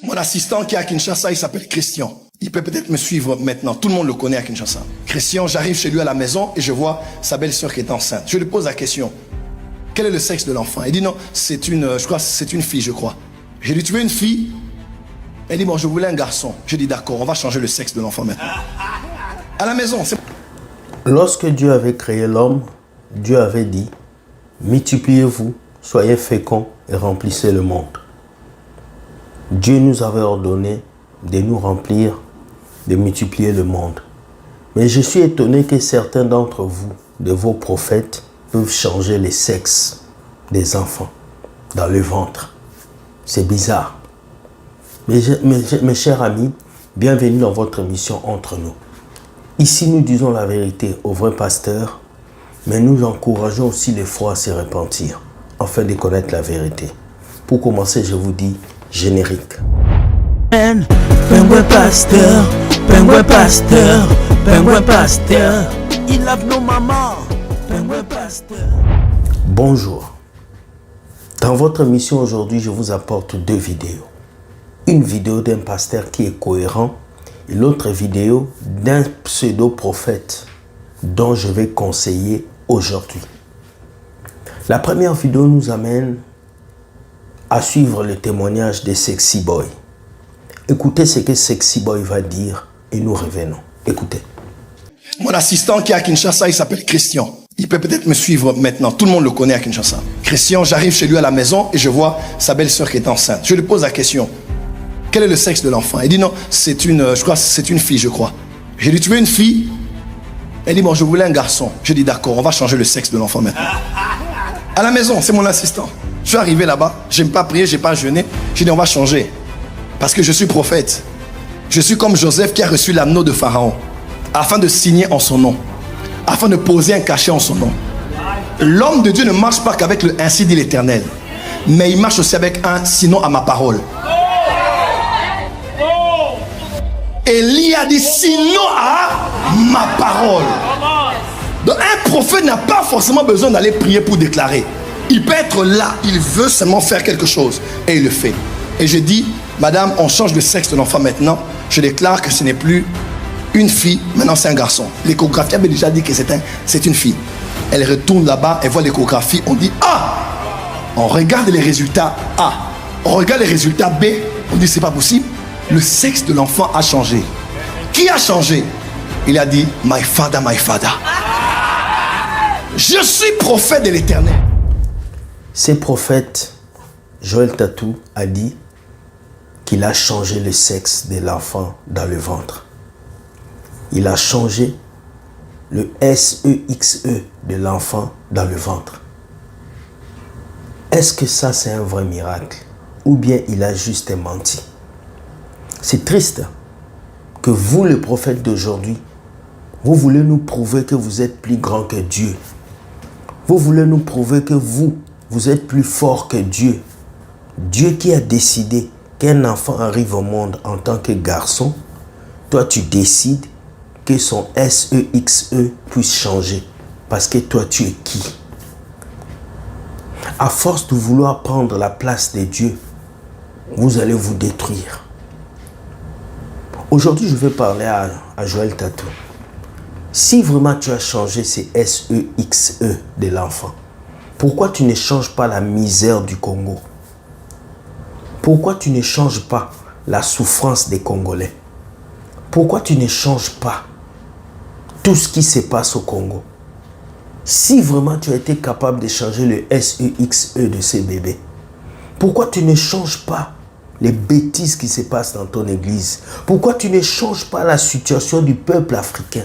Mon assistant qui est à Kinshasa, il s'appelle Christian. Il peut peut-être me suivre maintenant. Tout le monde le connaît à Kinshasa. Christian, j'arrive chez lui à la maison et je vois sa belle-sœur qui est enceinte. Je lui pose la question. Quel est le sexe de l'enfant? Il dit non, c'est une fille, je crois. J'ai dit, tu veux une fille? Elle dit, bon, je voulais un garçon. J'ai dit, d'accord, on va changer le sexe de l'enfant maintenant. À la maison, c'est... Lorsque Dieu avait créé l'homme, Dieu avait dit, multipliez-vous, soyez féconds et remplissez le monde. Dieu nous avait ordonné de nous remplir, de multiplier le monde. Mais je suis étonné que certains d'entre vous, de vos prophètes, peuvent changer les sexes des enfants dans le ventre. C'est bizarre. Mes chers amis, bienvenue dans votre émission Entre nous. Ici, nous disons la vérité aux vrais pasteurs, mais nous encourageons aussi les froids à se repentir, afin de connaître la vérité. Pour commencer, je vous dis générique. Pengouin pasteur, pengouin pasteur, pengouin pasteur. Il lave nos mamans, pengouin pasteur. Bonjour. Dans votre émission aujourd'hui, je vous apporte deux vidéos. Une vidéo d'un pasteur qui est cohérent et l'autre vidéo d'un pseudo-prophète dont je vais conseiller aujourd'hui. La première vidéo nous amène à suivre le témoignage de Sexy Boy. Écoutez ce que Sexy Boy va dire et nous revenons. Écoutez. Mon assistant qui est à Kinshasa, il s'appelle Christian. Il peut peut-être me suivre maintenant. Tout le monde le connaît à Kinshasa. Christian, j'arrive chez lui à la maison et je vois sa belle-sœur qui est enceinte. Je lui pose la question. Quel est le sexe de l'enfant? Il dit non, c'est une fille, je crois. J'ai dit, tu veux une fille? Elle dit, bon, je voulais un garçon. J'ai dit, d'accord, on va changer le sexe de l'enfant maintenant. À la maison, c'est mon assistant. Je suis arrivé là-bas, j'aime pas prier, j'ai pas jeûné. J'ai dit, on va changer. Parce que je suis prophète. Je suis comme Joseph qui a reçu l'anneau de Pharaon, afin de signer en son nom, afin de poser un cachet en son nom. L'homme de Dieu ne marche pas qu'avec le ainsi dit l'Éternel, mais il marche aussi avec un sinon à ma parole. Élie a dit sinon à ma parole. Donc un prophète n'a pas forcément besoin d'aller prier pour déclarer. Il peut être là, il veut seulement faire quelque chose et il le fait. Et je dis, madame, on change de sexe de l'enfant maintenant. Je déclare que ce n'est plus une fille, maintenant c'est un garçon. L'échographie avait déjà dit que c'est une fille. Elle retourne là-bas, elle voit l'échographie, on dit ah! On regarde les résultats A. On regarde les résultats B, on dit c'est pas possible. Le sexe de l'enfant a changé. Qui a changé? Il a dit, my father, my father. Je suis prophète de l'Éternel. Ce prophète, Joël Tatou, a dit qu'il a changé le sexe de l'enfant dans le ventre. Il a changé le sexe de l'enfant dans le ventre. Est-ce que ça c'est un vrai miracle? Ou bien il a juste menti? C'est triste que vous, le prophète d'aujourd'hui, vous voulez nous prouver que vous êtes plus grand que Dieu. Vous voulez nous prouver que vous êtes plus fort que Dieu. Dieu qui a décidé qu'un enfant arrive au monde en tant que garçon, toi tu décides que son sexe puisse changer. Parce que toi tu es qui? À force de vouloir prendre la place de Dieu, vous allez vous détruire. Aujourd'hui, je vais parler à Joël Tatou. Si vraiment tu as changé ces sexe de l'enfant, pourquoi tu ne changes pas la misère du Congo? Pourquoi tu ne changes pas la souffrance des Congolais? Pourquoi tu ne changes pas tout ce qui se passe au Congo? Si vraiment tu as été capable de changer le sexe de ces bébés, pourquoi tu ne changes pas les bêtises qui se passent dans ton église? Pourquoi tu ne changes pas la situation du peuple africain?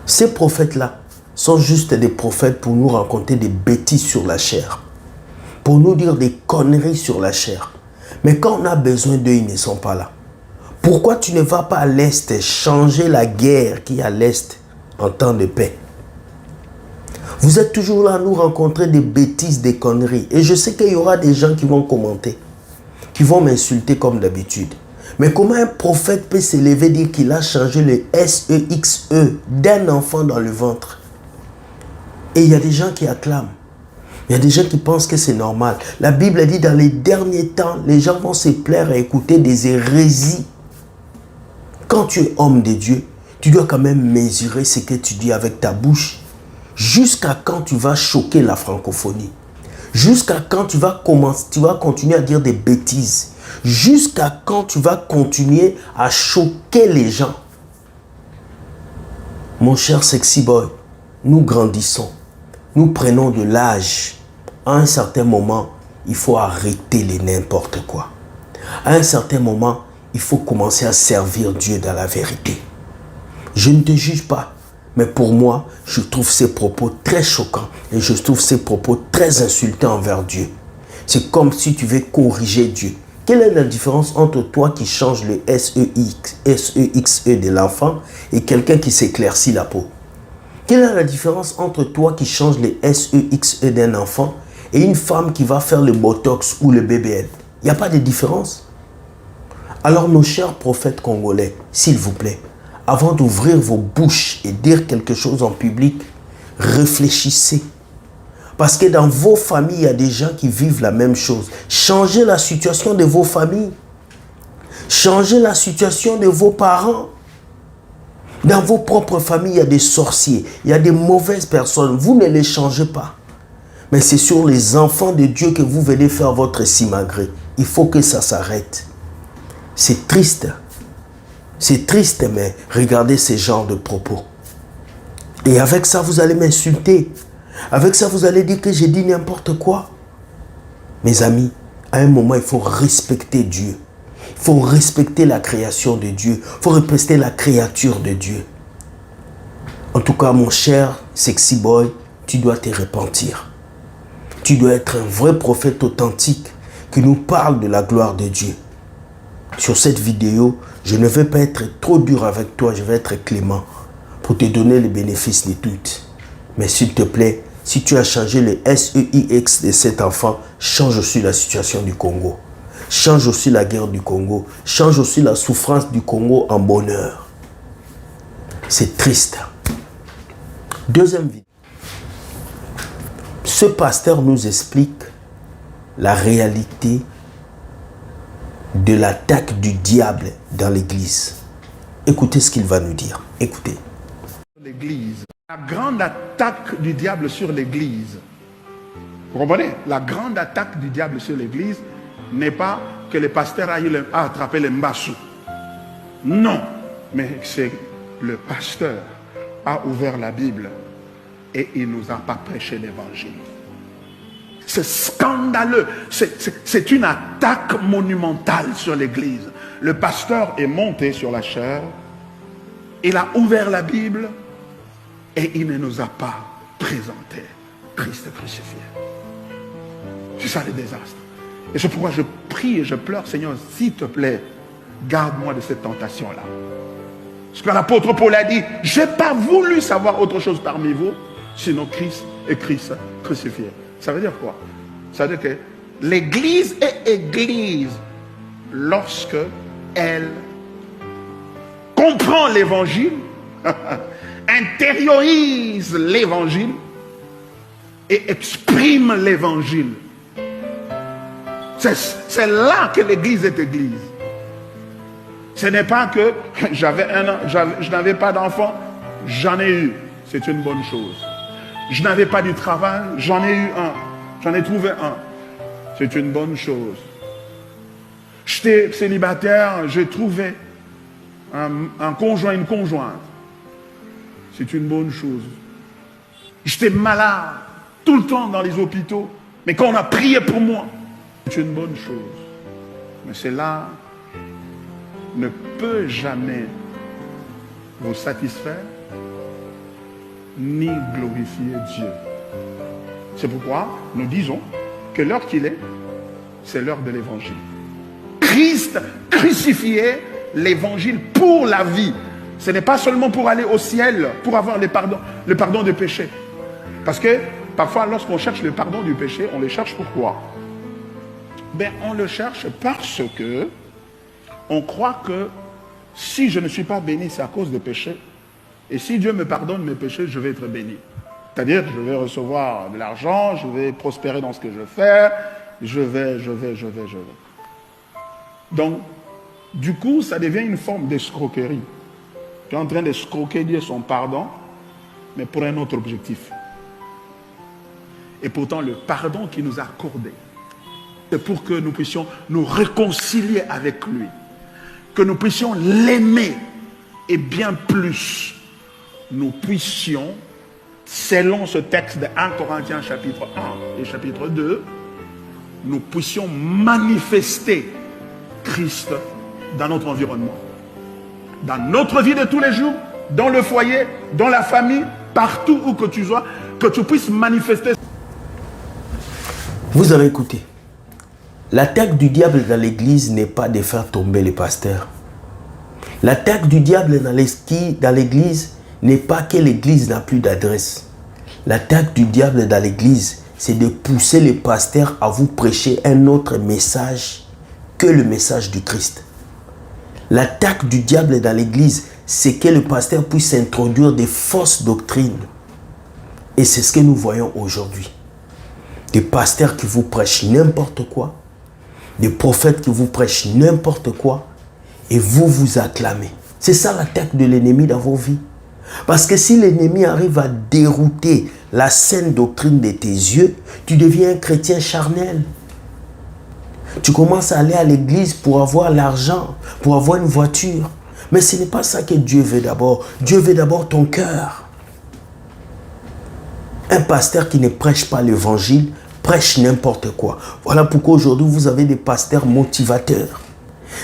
Ces prophètes-là sont juste des prophètes pour nous raconter des bêtises sur la chair, pour nous dire des conneries sur la chair. Mais quand on a besoin d'eux, ils ne sont pas là. Pourquoi tu ne vas pas à l'Est changer la guerre qui est à l'Est en temps de paix? Vous êtes toujours là à nous rencontrer des bêtises, des conneries. Et je sais qu'il y aura des gens qui vont commenter, qui vont m'insulter comme d'habitude. Mais comment un prophète peut s'élever et dire qu'il a changé le sexe d'un enfant dans le ventre? Et il y a des gens qui acclament. Il y a des gens qui pensent que c'est normal. La Bible a dit dans les derniers temps, les gens vont se plaire à écouter des hérésies. Quand tu es homme de Dieu, tu dois quand même mesurer ce que tu dis avec ta bouche. Jusqu'à quand tu vas choquer la francophonie? Jusqu'à quand tu vas continuer à dire des bêtises? Jusqu'à quand tu vas continuer à choquer les gens? Mon cher sexy boy, nous grandissons. Nous prenons de l'âge. À un certain moment, il faut arrêter les n'importe quoi. À un certain moment, il faut commencer à servir Dieu dans la vérité. Je ne te juge pas, mais pour moi, je trouve ces propos très choquants et je trouve ces propos très insultants envers Dieu. C'est comme si tu veux corriger Dieu. Quelle est la différence entre toi qui change le SEXE de l'enfant et quelqu'un qui s'éclaircit la peau? Quelle est la différence entre toi qui change le SEXE d'un enfant et une femme qui va faire le Botox ou le BBL? Il n'y a pas de différence. Alors nos chers prophètes congolais, s'il vous plaît, avant d'ouvrir vos bouches et dire quelque chose en public, réfléchissez. Parce que dans vos familles, il y a des gens qui vivent la même chose. Changez la situation de vos familles. Changez la situation de vos parents. Dans vos propres familles, il y a des sorciers, il y a des mauvaises personnes. Vous ne les changez pas. Mais c'est sur les enfants de Dieu que vous venez faire votre simagrée. Il faut que ça s'arrête. C'est triste. C'est triste, mais regardez ces genres de propos. Et avec ça, vous allez m'insulter. Avec ça, vous allez dire que j'ai dit n'importe quoi. Mes amis, à un moment, il faut respecter Dieu. Il faut respecter la création de Dieu. Il faut respecter la créature de Dieu. En tout cas, mon cher sexy boy, tu dois te repentir. Tu dois être un vrai prophète authentique qui nous parle de la gloire de Dieu. Sur cette vidéo, je ne vais pas être trop dur avec toi, je vais être clément pour te donner les bénéfices de toutes. Mais s'il te plaît, si tu as changé le SEIX de cet enfant, change aussi la situation du Congo. Change aussi la guerre du Congo. Change aussi la souffrance du Congo en bonheur. C'est triste. Deuxième vidéo. Ce pasteur nous explique la réalité de l'attaque du diable dans l'église. Écoutez ce qu'il va nous dire. Écoutez. L'église. La grande attaque du diable sur l'église. Vous comprenez? La grande attaque du diable sur l'église n'est pas que le pasteur a attrapé les mbassous. Non. Mais c'est le pasteur a ouvert la Bible et il ne nous a pas prêché l'évangile. C'est scandaleux. C'est une attaque monumentale sur l'église. Le pasteur est monté sur la chair. Il a ouvert la Bible et il ne nous a pas présenté Christ crucifié. C'est ça le désastre. Et c'est pourquoi je prie et je pleure, Seigneur, s'il te plaît, garde-moi de cette tentation-là. Parce que l'apôtre Paul a dit, je n'ai pas voulu savoir autre chose parmi vous, sinon Christ et Christ crucifié. Ça veut dire quoi? Ça veut dire que l'église est église lorsque elle comprend l'évangile, intériorise l'évangile et exprime l'évangile. C'est là que l'église est église. Ce n'est pas que je n'avais pas d'enfant, j'en ai eu. C'est une bonne chose. Je n'avais pas du travail, j'en ai eu un. J'en ai trouvé un. C'est une bonne chose. J'étais célibataire, j'ai trouvé un conjoint, une conjointe. C'est une bonne chose. J'étais malade, tout le temps dans les hôpitaux. Mais quand on a prié pour moi, c'est une bonne chose. Mais cela ne peut jamais vous satisfaire ni glorifier Dieu. C'est pourquoi nous disons que l'heure qu'il est, c'est l'heure de l'évangile. Christ crucifié, l'évangile pour la vie. Ce n'est pas seulement pour aller au ciel, pour avoir le pardon des péchés. Parce que parfois, lorsqu'on cherche le pardon du péché, on le cherche pourquoi? Ben, on le cherche parce que on croit que si je ne suis pas béni, c'est à cause des péchés. Et si Dieu me pardonne mes péchés, je vais être béni. C'est-à-dire, je vais recevoir de l'argent, je vais prospérer dans ce que je fais, je vais. Donc, du coup, ça devient une forme d'escroquerie. Tu es en train d'escroquer Dieu son pardon, mais pour un autre objectif. Et pourtant, le pardon qu'il nous a accordé, c'est pour que nous puissions nous réconcilier avec lui, que nous puissions l'aimer, et bien plus, nous puissions, selon ce texte de 1 Corinthiens chapitre 1 et chapitre 2, nous puissions manifester Christ dans notre environnement, dans notre vie de tous les jours, dans le foyer, dans la famille, partout où que tu sois, que tu puisses manifester. Vous avez écouté. L'attaque du diable dans l'église n'est pas de faire tomber les pasteurs. L'attaque du diable dans l'église n'est pas que l'église n'a plus d'adresse. L'attaque du diable dans l'église, c'est de pousser les pasteurs à vous prêcher un autre message que le message du Christ. L'attaque du diable dans l'église, c'est que le pasteur puisse introduire des fausses doctrines. Et c'est ce que nous voyons aujourd'hui. Des pasteurs qui vous prêchent n'importe quoi, des prophètes qui vous prêchent n'importe quoi, et vous vous acclamez. C'est ça l'attaque de l'ennemi dans vos vies. Parce que si l'ennemi arrive à dérouter la saine doctrine de tes yeux, tu deviens un chrétien charnel. Tu commences à aller à l'église pour avoir l'argent, pour avoir une voiture. Mais ce n'est pas ça que Dieu veut d'abord. Dieu veut d'abord ton cœur. Un pasteur qui ne prêche pas l'évangile prêche n'importe quoi. Voilà pourquoi aujourd'hui vous avez des pasteurs motivateurs.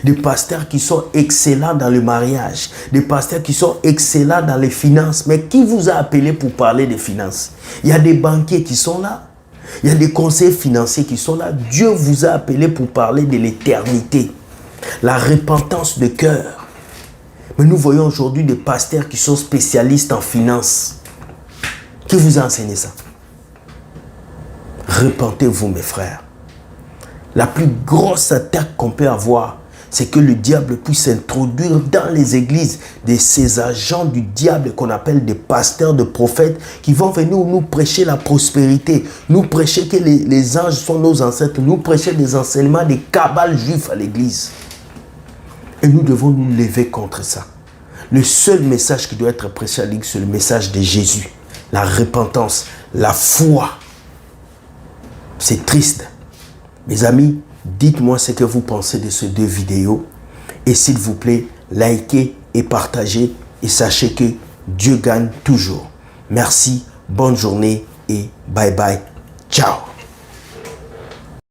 Des pasteurs qui sont excellents dans le mariage. Des pasteurs qui sont excellents dans les finances. Mais qui vous a appelé pour parler des finances? Il y a des banquiers qui sont là. Il y a des conseillers financiers qui sont là. Dieu vous a appelé pour parler de l'éternité. La repentance de cœur. Mais nous voyons aujourd'hui des pasteurs qui sont spécialistes en finances. Qui vous a enseigné ça? Repentez-vous, mes frères. La plus grosse attaque qu'on peut avoir, c'est que le diable puisse introduire dans les églises ces agents du diable qu'on appelle des pasteurs, de prophètes, qui vont venir nous prêcher la prospérité, nous prêcher que les anges sont nos ancêtres, nous prêcher des enseignements des cabales juifs à l'église. Et nous devons nous lever contre ça. Le seul message qui doit être prêché à l'église, c'est le message de Jésus. La repentance, la foi. C'est triste. Mes amis, dites-moi ce que vous pensez de ces deux vidéos. Et s'il vous plaît, likez et partagez. Et sachez que Dieu gagne toujours. Merci, bonne journée et bye bye. Ciao.